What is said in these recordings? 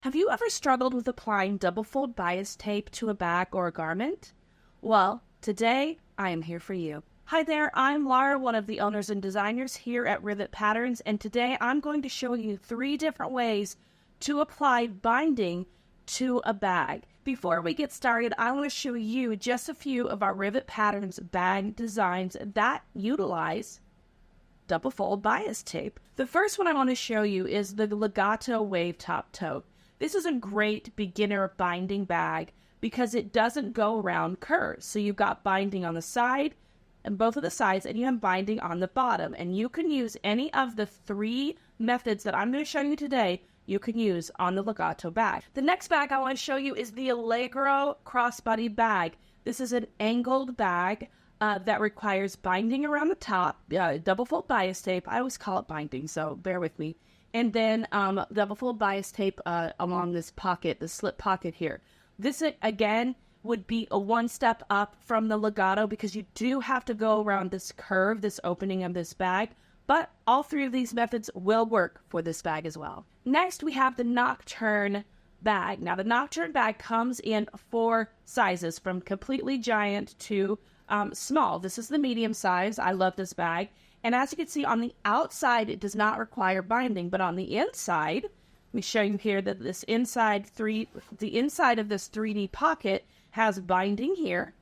Have you ever struggled with applying double fold bias tape to a bag or a garment? Well, today I am here for you. Hi there, I'm Laura, one of the owners and designers here at Rivet Patterns, and today I'm going to show you 3 different ways to apply binding to a bag. Before we get started, I want to show you just a few of our Rivet Patterns bag designs that utilize double fold bias tape. The first one I want to show you is the Legato Wave Top Tote. This is a great beginner binding bag because it doesn't go around curves. So you've got binding on the side and both of the sides, and you have binding on the bottom. And you can use any of the 3 methods that I'm going to show you today, you can use on the Legato bag. The next bag I want to show you is the Allegro Crossbody bag. This is an angled bag that requires binding around the top, double fold bias tape. I always call it binding, so bear with me. And then double fold bias tape along this pocket, the slip pocket here. This, again, would be a 1 step up from the Legato because you do have to go around this curve, this opening of this bag. But all 3 of these methods will work for this bag as well. Next, we have the Nocturne bag. Now, the Nocturne bag comes in 4 sizes, from completely giant to small. This is the medium size. I love this bag. And as you can see on the outside, it does not require binding, but on the inside, let me show you here that this the inside of this 3D pocket has binding here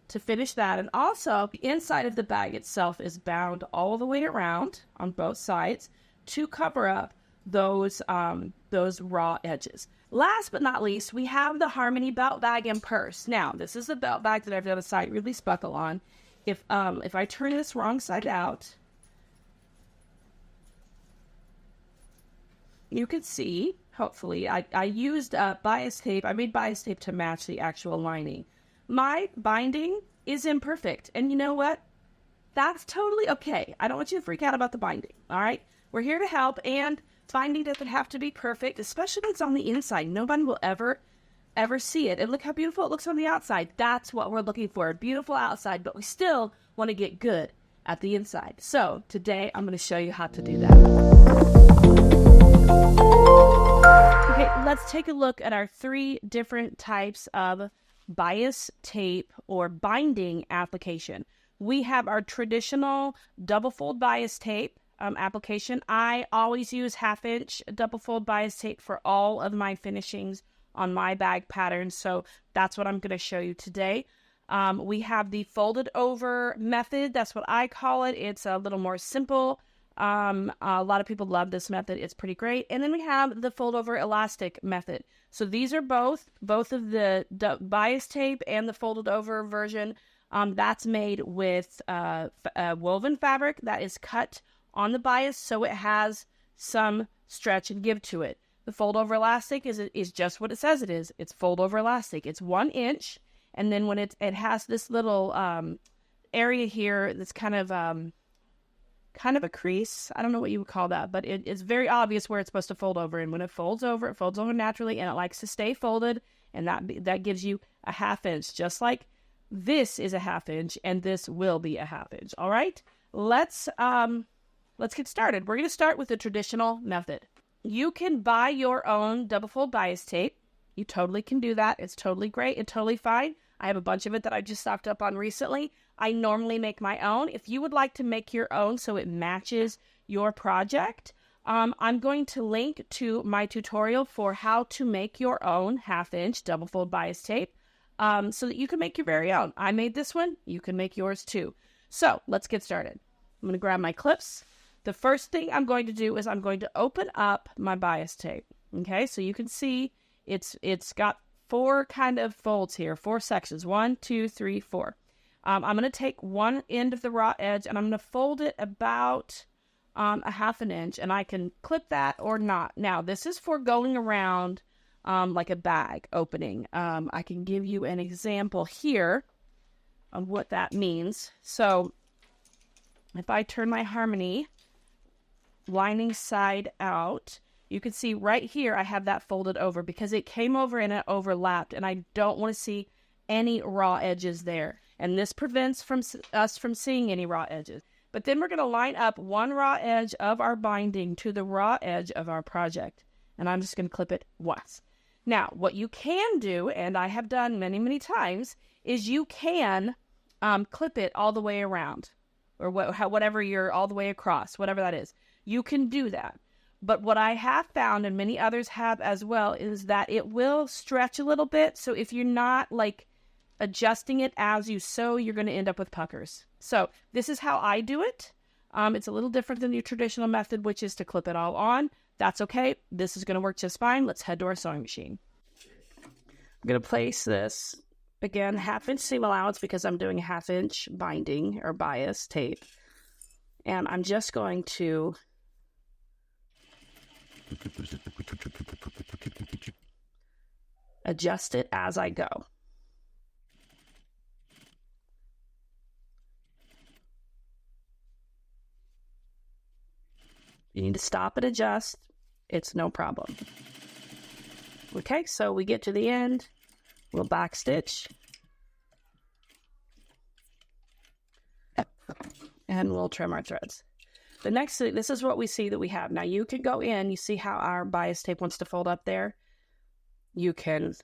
to finish that. And also the inside of the bag itself is bound all the way around on both sides to cover up those raw edges. Last but not least, we have the Harmony belt bag and purse. Now, this is the belt bag that I've done a side release buckle on. If I turn this wrong side out, you can see, hopefully, I used bias tape. I made bias tape to match the actual lining. My binding is imperfect. And you know what? That's totally okay. I don't want you to freak out about the binding, all right? We're here to help, and binding doesn't have to be perfect, especially when it's on the inside. Nobody will ever see it. And look how beautiful it looks on the outside. That's what we're looking for. Beautiful outside, but we still want to get good at the inside. So today I'm going to show you how to do that. Okay, let's take a look at our 3 different types of bias tape or binding application. We have our traditional double fold bias tape application. I always use 1/2-inch double fold bias tape for all of my finishings on my bag patterns, so that's what I'm going to show you today. We have the folded over method. That's what I call it. It's a little more simple. A lot of people love this method. It's pretty great. And then we have the fold over elastic method. So these are both of the bias tape and the folded over version. That's made with woven fabric that is cut on the bias, so it has some stretch and give to it. The fold over elastic is just what it says it is. It's fold over elastic. It's 1 inch. And then when it has this little area here that's kind of a crease. I don't know what you would call that, but it's very obvious where it's supposed to fold over. And when it folds over naturally, and it likes to stay folded, and that gives you a 1/2 inch, just like this is a 1/2 inch, and this will be a 1/2 inch. All right, let's get started. We're going to start with the traditional method. You can buy your own double fold bias tape. You totally can do that. It's totally great and totally fine. I have a bunch of it that I just stocked up on recently. I normally make my own. If you would like to make your own so it matches your project, I'm going to link to my tutorial for how to make your own 1/2 inch double fold bias tape so that you can make your very own. I made this one. You can make yours too. So let's get started. I'm going to grab my clips. The first thing I'm going to do is I'm going to open up my bias tape. Okay, so you can see it's got 4 kind of folds here, 4 sections, 1, 2, 3, 4. I'm going to take one end of the raw edge and I'm going to fold it about a 1/2 inch, and I can clip that or not. Now, this is for going around like a bag opening. I can give you an example here of what that means. So if I turn my Harmony lining side out, you can see right here I have that folded over because it came over and it overlapped, and I don't want to see any raw edges there. And this prevents us from seeing any raw edges. But then we're going to line up one raw edge of our binding to the raw edge of our project. And I'm just going to clip it once. Now, what you can do, and I have done many, many times, is you can clip it all the way around, or whatever you're all the way across, whatever that is. You can do that. But what I have found, and many others have as well, is that it will stretch a little bit. So if you're not like adjusting it as you sew, you're going to end up with puckers. So this is how I do it. It's a little different than the traditional method, which is to clip it all on. That's okay. This is going to work just fine. Let's head to our sewing machine. I'm going to place this, again, 1/2 inch seam allowance because I'm doing a 1/2 inch binding or bias tape. And I'm just going to adjust it as I go. You need to stop and adjust. It's no problem. Okay, so we get to the end. We'll back stitch. And we'll trim our threads. The next thing, this is what we see that we have. Now you can go in, you see how our bias tape wants to fold up there? You can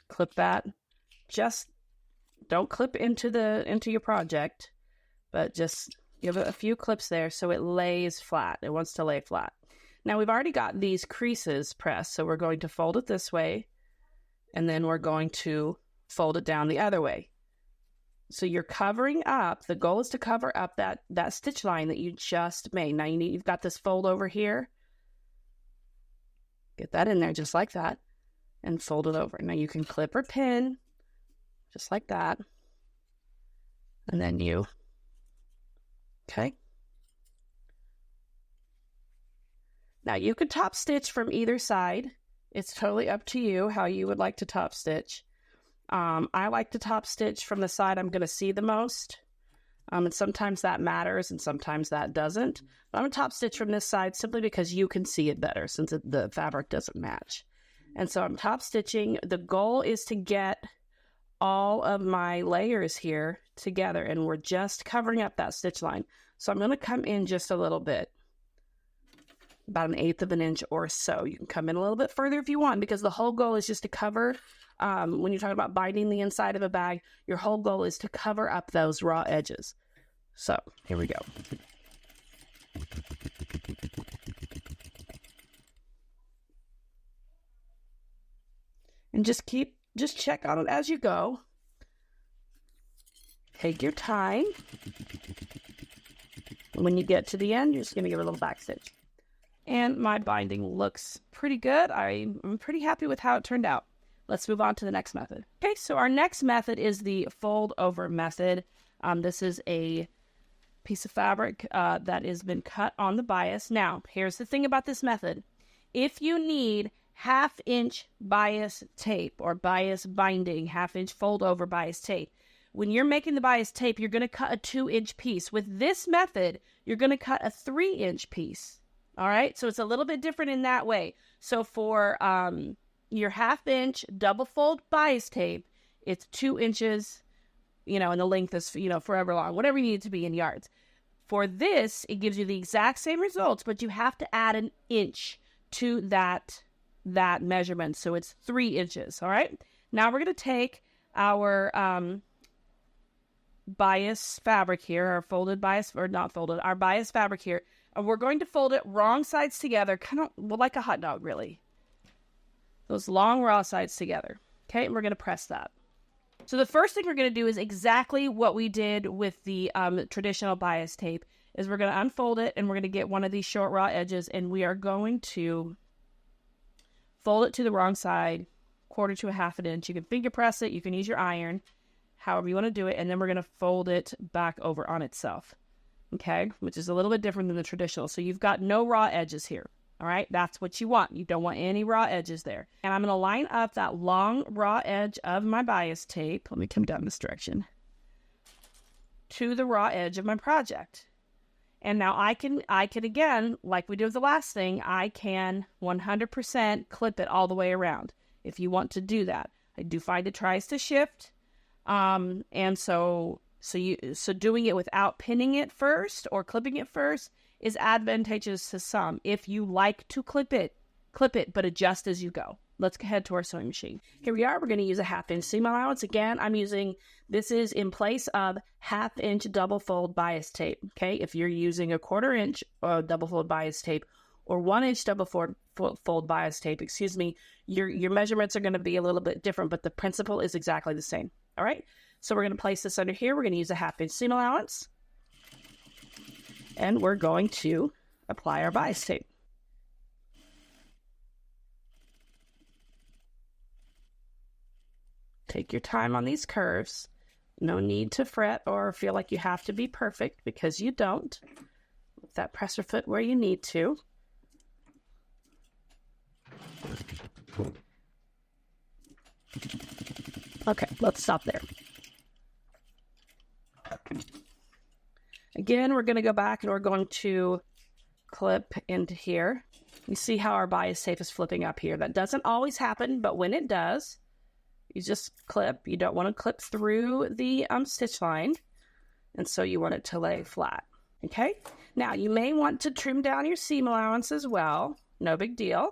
clip that. Just don't clip into your project, but just give it a few clips there so it lays flat. It wants to lay flat. Now we've already got these creases pressed, so we're going to fold it this way, and then we're going to fold it down the other way. So you're covering up, the goal is to cover up that stitch line that you just made. Now you've got this fold over here. Get that in there just like that, and fold it over. Now you can clip or pin, just like that. And then okay. Now you could top stitch from either side. It's totally up to you how you would like to top stitch. I like to top stitch from the side I'm going to see the most. And sometimes that matters and sometimes that doesn't. But I'm going to top stitch from this side simply because you can see it better since the fabric doesn't match. And so I'm top stitching. The goal is to get all of my layers here together, and we're just covering up that stitch line. So I'm going to come in just a little bit, about 1/8 of an inch or so. You can come in a little bit further if you want, because the whole goal is just to cover, when you're talking about binding the inside of a bag, your whole goal is to cover up those raw edges. So here we go. And just check on it as you go. Take your time. When you get to the end, you're just going to give it a little back stitch. And my binding looks pretty good. I'm pretty happy with how it turned out. Let's move on to the next method. Okay, so our next method is the fold over method. This is a piece of fabric that has been cut on the bias. Now, here's the thing about this method. If you need 1/2 inch bias tape or bias binding, 1/2 inch fold over bias tape, when you're making the bias tape, you're going to cut a 2-inch piece. With this method, you're going to cut a 3-inch piece. All right, so it's a little bit different in that way. So for your 1/2 inch double fold bias tape, it's 2 inches, and the length is, forever long, whatever you need it to be in yards. For this, it gives you the exact same results, but you have to add 1 inch to that measurement. So it's 3 inches. All right, now we're going to take our bias fabric here, our folded bias, or not folded, our bias fabric here, and we're going to fold it wrong sides together, kind of like a hot dog, really. Those long raw sides together. Okay, and we're going to press that. So the first thing we're going to do is exactly what we did with the traditional bias tape, is we're going to unfold it, and we're going to get one of these short raw edges, and we are going to fold it to the wrong side, 1/4 to 1/2 inch. You can finger press it, you can use your iron, however you want to do it, and then we're going to fold it back over on itself, okay, which is a little bit different than the traditional. So you've got no raw edges here, all right? That's what you want. You don't want any raw edges there. And I'm going to line up that long raw edge of my bias tape, let me come down this direction, to the raw edge of my project. And now I can again, like we did with the last thing, I can 100% clip it all the way around if you want to do that. I do find it tries to shift. And so doing it without pinning it first or clipping it first is advantageous to some. If you like to clip it, but adjust as you go. let's head to our sewing machine. Here we are. We're going to use a 1/2-inch seam allowance. Again, this is in place of 1/2-inch double fold bias tape. Okay, if you're using a 1/4 inch double fold bias tape or 1-inch double fold bias tape, excuse me, your measurements are going to be a little bit different, but the principle is exactly the same. All right, so we're going to place this under here. We're going to use a 1/2-inch seam allowance, and we're going to apply our bias tape. Take your time on these curves. No need to fret or feel like you have to be perfect, because you don't. Put that presser foot where you need to. Okay, let's stop there. Again, we're going to go back and we're going to clip into here. You see how our bias tape is flipping up here. That doesn't always happen, but when it does, you just clip. You don't want to clip through the stitch line, and so you want it to lay flat. Okay, now you may want to trim down your seam allowance as well. No big deal.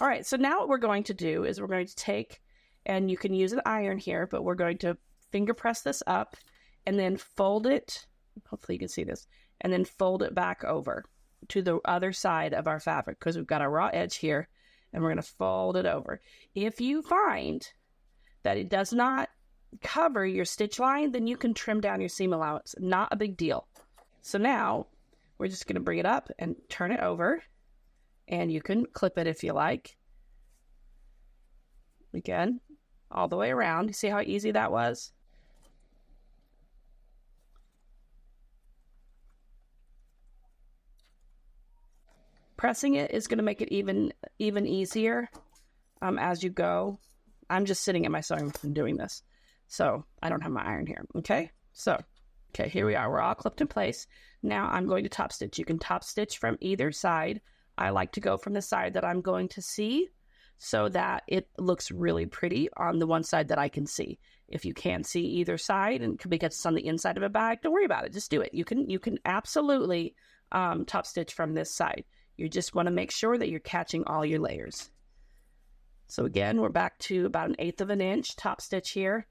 All right, so now what we're going to do is we're going to take, and you can use an iron here, but we're going to finger press this up and then fold it. Hopefully you can see this, and then fold it back over to the other side of our fabric, because we've got a raw edge here, and we're going to fold it over. If you find that it does not cover your stitch line, then you can trim down your seam allowance. Not a big deal. So now we're just going to bring it up and turn it over, and you can clip it if you like. Again, all the way around. You see how easy that was? Pressing it is going to make it even easier as you go. I'm just sitting at my sewing machine doing this, so I don't have my iron here. Okay, so here we are. We're all clipped in place. Now I'm going to top stitch. You can top stitch from either side. I like to go from the side that I'm going to see, so that it looks really pretty on the one side that I can see. If you can't see either side, and because it's on the inside of a bag, don't worry about it. Just do it. You can absolutely top stitch from this side. You just want to make sure that you're catching all your layers. So again, we're back to about 1/8 of an inch top stitch here.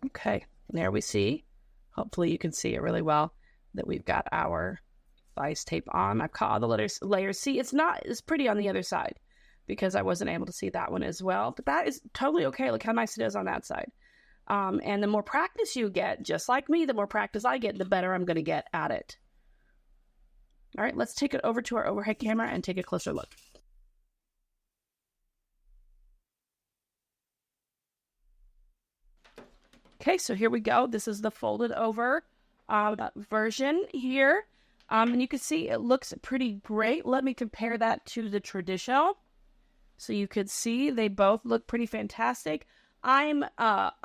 Okay, there we see. Hopefully you can see it really well that we've got our bias tape on. I've caught all the layers. See, it's not as pretty on the other side because I wasn't able to see that one as well, but that is totally okay. Look how nice it is on that side. And the more practice you get, just like me, the more practice I get, the better I'm going to get at it. All right, let's take it over to our overhead camera and take a closer look. Okay, so here we go. This is the folded over version here. And you can see it looks pretty great. Let me compare that to the traditional. So you could see they both look pretty fantastic. I'm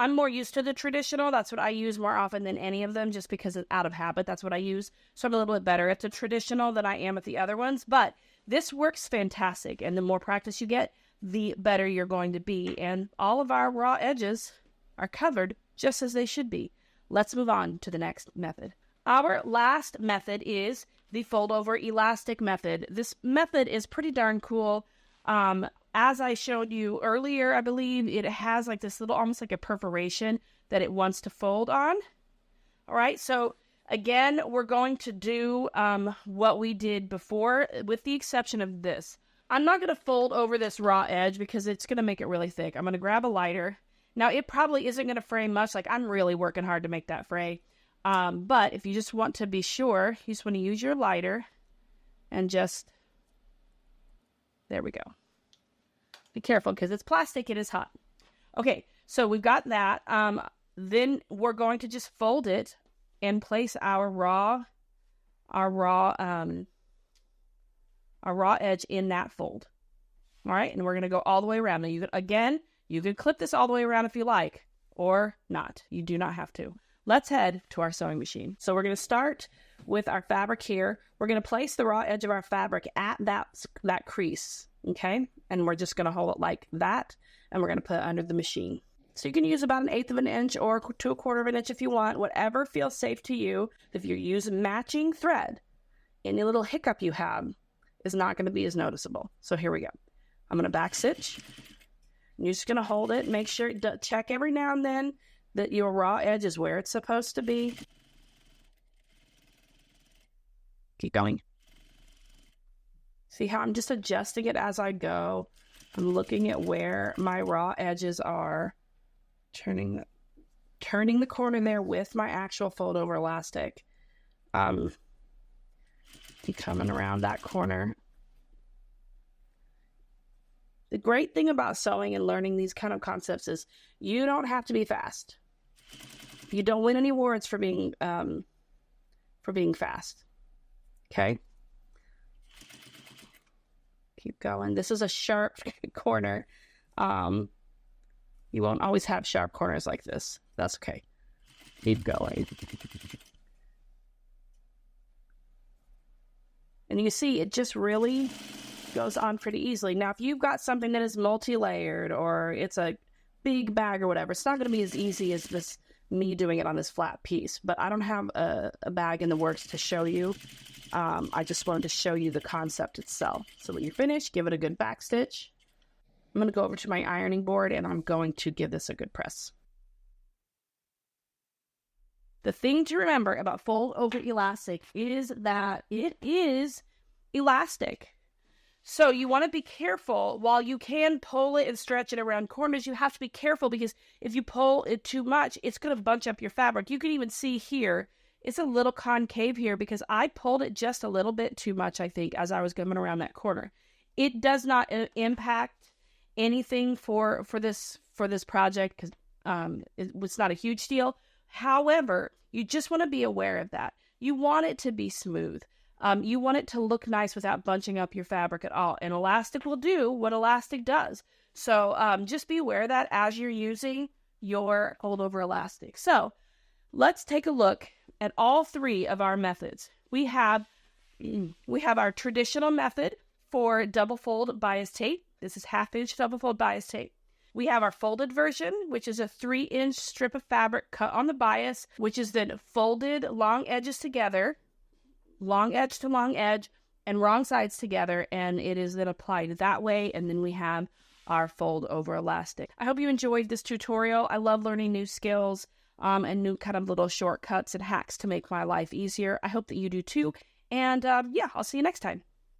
more used to the traditional. That's what I use more often than any of them, just because it's out of habit. That's what I use. So I'm a little bit better at the traditional than I am at the other ones. But this works fantastic. And the more practice you get, the better you're going to be. And all of our raw edges are covered just as they should be. Let's move on to the next method. Our last method is the fold over elastic method. This method is pretty darn cool. As I showed you earlier, I believe it has like this little, almost like a perforation that it wants to fold on. All right, so again, we're going to do what we did before, with the exception of this. I'm not going to fold over this raw edge because it's going to make it really thick. I'm going to grab a lighter. Now, it probably isn't going to fray much. Like, I'm really working hard to make that fray. But if you just want to be sure, you just want to use your lighter and just, there we go. Be careful because it's plastic, it is hot. Okay, so we've got that. Then we're going to just fold it and place our raw edge in that fold. All right, and we're going to go all the way around. Now, you could clip this all the way around if you like, or not. You do not have to. Let's head to our sewing machine. So we're going to start with our fabric here. We're going to place the raw edge of our fabric at that crease, okay? and we're just going to hold it like that, and we're going to put it under the machine. So you can use about 1/8 of an inch or to 1/4 of an inch if you want, whatever feels safe to you. If you use matching thread, any little hiccup you have is not going to be as noticeable. So here we go. I'm going to back stitch. You're just going to hold it. Make sure, check every now and then that your raw edge is where it's supposed to be. Keep going. See how I'm just adjusting it as I go. I'm looking at where my raw edges are. Turning the corner there with my actual fold over elastic. Keep coming around that corner. The great thing about sewing and learning these kind of concepts is you don't have to be fast. You don't win any awards for being fast. Okay. Keep going. This is a sharp corner. You won't always have sharp corners like this. That's okay. Keep going. And you see, it just really goes on pretty easily. Now, if you've got something that is multi-layered or it's a big bag or whatever, it's not going to be as easy as this, me doing it on this flat piece. But I don't have a bag in the works to show you. I just wanted to show you the concept itself. So when you're finished, give it a good back stitch. I'm going to go over to my ironing board and I'm going to give this a good press. The thing to remember about fold over elastic is that it is elastic. So you want to be careful. While you can pull it and stretch it around corners, you have to be careful because if you pull it too much, it's going to bunch up your fabric. You can even see here, it's a little concave here because I pulled it just a little bit too much, I think, as I was coming around that corner. It does not impact anything for this project because it was not a huge deal. However, you just want to be aware of that. You want it to be smooth. You want it to look nice without bunching up your fabric at all. And elastic will do what elastic does. So just be aware of that as you're using your fold over elastic. So let's take a look at all three of our methods. We have our traditional method for double fold bias tape. This is 1/2 inch double fold bias tape. We have our folded version, which is a 3-inch strip of fabric cut on the bias, which is then folded long edges together, long edge to long edge, and wrong sides together, and it is then applied that way. And then we have our fold over elastic. I hope you enjoyed this tutorial. I love learning new skills and new kind of little shortcuts and hacks to make my life easier. I hope that you do too. And yeah, I'll see you next time.